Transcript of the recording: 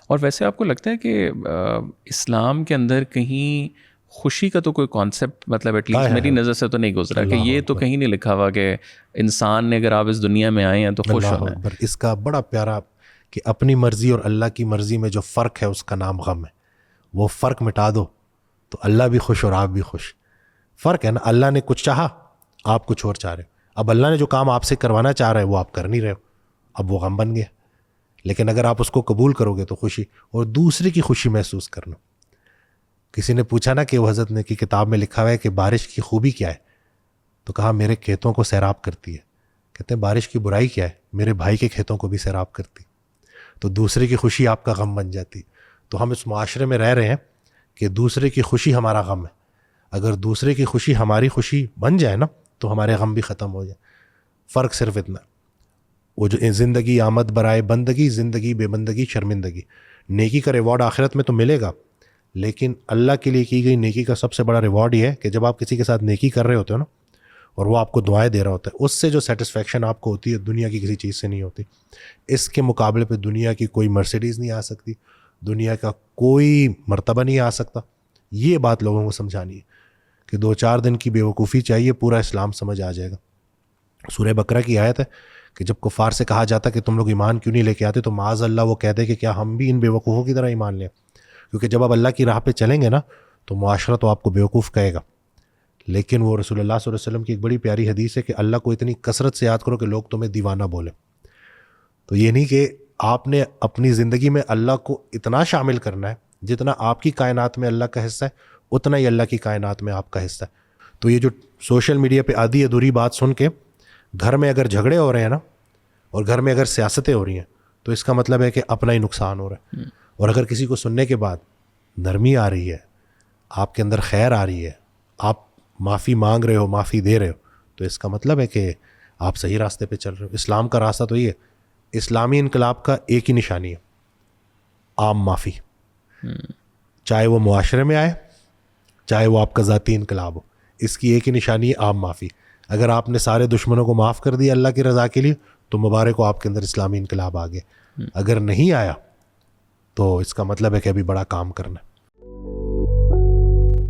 اور ویسے آپ کو لگتا ہے کہ اسلام کے اندر کہیں خوشی کا تو کوئی کانسیپٹ مطلب ایٹ لیسٹ میری نظر سے تو نہیں گزرا کہ یہ تو کہیں نہیں لکھا ہوا کہ انسان نے اگر آپ اس دنیا میں آئے ہیں تو خوش ہونا ہے. اس کا بڑا پیارا کہ اپنی مرضی اور اللہ کی مرضی میں جو فرق ہے اس کا نام غم ہے. وہ فرق مٹا دو تو اللہ بھی خوش اور آپ بھی خوش. فرق ہے نا, اللہ نے کچھ چاہا, آپ کچھ اور چاہ رہے ہو. اب اللہ نے جو کام آپ سے کروانا چاہ رہا ہے وہ آپ کر نہیں رہے ہو, اب وہ غم بن گیا. لیکن اگر آپ اس کو قبول کرو گے تو خوشی, اور دوسرے کی خوشی محسوس کرنا. کسی نے پوچھا نا کہ وہ حضرت نے کی کتاب میں لکھا ہوا ہے کہ بارش کی خوبی کیا ہے, تو کہا میرے کھیتوں کو سیراب کرتی ہے. کہتے ہیں بارش کی برائی کیا ہے, میرے بھائی کے کھیتوں کو بھی سیراب کرتی. تو دوسرے کی خوشی آپ کا غم بن جاتی. تو ہم اس معاشرے میں رہ رہے ہیں کہ دوسرے کی خوشی ہمارا غم ہے. اگر دوسرے کی خوشی ہماری خوشی بن جائے نا تو ہمارے غم بھی ختم ہو جائے. فرق صرف اتنا, وہ جو زندگی آمد برائے بندگی, زندگی بے بندگی شرمندگی. نیکی کا ریوارڈ آخرت میں تو ملے گا, لیکن اللہ کے لیے کی گئی نیکی کا سب سے بڑا ریوارڈ یہ ہے کہ جب آپ کسی کے ساتھ نیکی کر رہے ہوتے ہو نا اور وہ آپ کو دعائیں دے رہا ہوتا ہے, اس سے جو سیٹسفیکشن آپ کو ہوتی ہے دنیا کی کسی چیز سے نہیں ہوتی. اس کے مقابلے پہ دنیا کی کوئی مرسیڈیز نہیں آ سکتی, دنیا کا کوئی مرتبہ نہیں آ سکتا. یہ بات لوگوں کو سمجھانی ہے کہ 2-4 دن کی بیوقوفی چاہیے, پورا اسلام سمجھ آ جائے گا. سورہ بقرہ کی آیت ہے کہ جب کفار سے کہا جاتا کہ تم لوگ ایمان کیوں نہیں لے کے آتے, تو معاذ اللہ وہ کہتے کہ کیا ہم بھی ان بیوقوفوں کی طرح ایمان لیں. کیونکہ جب آپ اللہ کی راہ پہ چلیں گے نا تو معاشرہ تو آپ کو بیوقوف کہے گا. لیکن وہ رسول اللہ صلی اللہ علیہ وسلم کی ایک بڑی پیاری حدیث ہے کہ اللہ کو اتنی کثرت سے یاد کرو کہ لوگ تمہیں دیوانہ بولیں. تو یہ نہیں کہ آپ نے اپنی زندگی میں اللہ کو اتنا شامل کرنا ہے, جتنا آپ کی کائنات میں اللہ کا حصہ ہے اتنا ہی اللہ کی کائنات میں آپ کا حصہ ہے. تو یہ جو سوشل میڈیا پہ آدھی ادھوری بات سن کے گھر میں اگر جھگڑے ہو رہے ہیں نا, اور گھر میں اگر سیاستیں ہو رہی ہیں, تو اس کا مطلب ہے کہ اپنا ہی نقصان ہو رہا ہے. اور اگر کسی کو سننے کے بعد نرمی آ رہی ہے, آپ کے اندر خیر آ رہی ہے, آپ معافی مانگ رہے ہو, معافی دے رہے ہو, تو اس کا مطلب ہے کہ آپ صحیح راستے پہ چل رہے ہو. اسلام کا راستہ تو یہ ہے. اسلامی انقلاب کا ایک ہی نشانی ہے, عام معافی. چاہے وہ معاشرے میں آئے, چاہے وہ آپ کا ذاتی انقلاب ہو, اس کی ایک ہی نشانی ہے, عام معافی. اگر آپ نے سارے دشمنوں کو معاف کر دیا اللہ کی رضا کے لیے تو مبارک ہو, آپ کے اندر اسلامی انقلاب آ گیا. اگر نہیں آیا تو اس کا مطلب ہے کہ ابھی بڑا کام کرنا ہے.